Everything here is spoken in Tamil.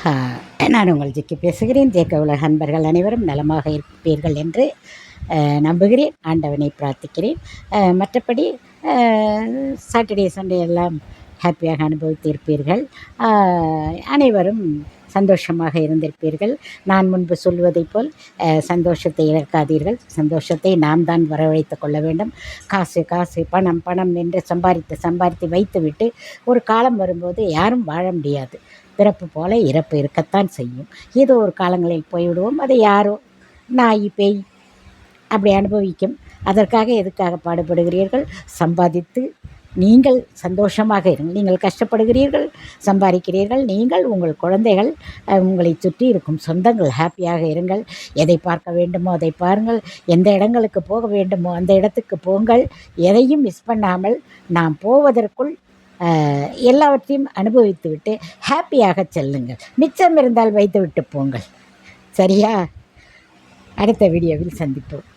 ஆ, நான் உங்கள் ஜிக்கி பேசுகிறேன். ஜேக்க உலக அன்பர்கள் அனைவரும் நலமாக இருப்பீர்கள் என்று நம்புகிறேன். ஆண்டவனை பிரார்த்திக்கிறேன். மற்றபடி சாட்டர்டே சண்டே எல்லாம் ஹாப்பியாக அனுபவித்திருப்பீர்கள். அனைவரும் சந்தோஷமாக இருந்திருப்பீர்கள். நான் முன்பு சொல்வதைப் போல் சந்தோஷத்தை இழக்காதீர்கள். சந்தோஷத்தை நாம் தான் வரவழைத்து கொள்ள வேண்டும். காசு காசு பணம் பணம் என்று சம்பாதித்து வைத்துவிட்டு ஒரு காலம் வரும்போது யாரும் வாழ முடியாது. பிறப்பு போல இறப்பு இருக்கத்தான் செய்யும். ஏதோ ஒரு காலங்களில் போய்விடுவோம். அதை யாரோ நாய் பேய் அப்படி அனுபவிக்கும். அதற்காக எதுக்காக பாடுபடுகிறீர்கள்? சம்பாதித்து நீங்கள் சந்தோஷமாக இருங்கள். நீங்கள் கஷ்டப்படுகிறீர்கள், சம்பாதிக்கிறீர்கள். நீங்கள், உங்கள் குழந்தைகள், உங்களை சுற்றி இருக்கும் சொந்தங்கள் ஹாப்பியாக இருங்கள். எதை பார்க்க வேண்டுமோ அதை பாருங்கள். எந்த இடங்களுக்கு போக வேண்டுமோ அந்த இடத்துக்கு போங்கள். எதையும் மிஸ் பண்ணாமல் நாம் போவதற்குள் எல்லாவற்றையும் அனுபவித்துவிட்டு ஹாப்பியாக செல்லுங்கள். மிச்சம் இருந்தால் வைத்துவிட்டு போங்கள். சரியா? அடுத்த வீடியோவில் சந்திப்போம்.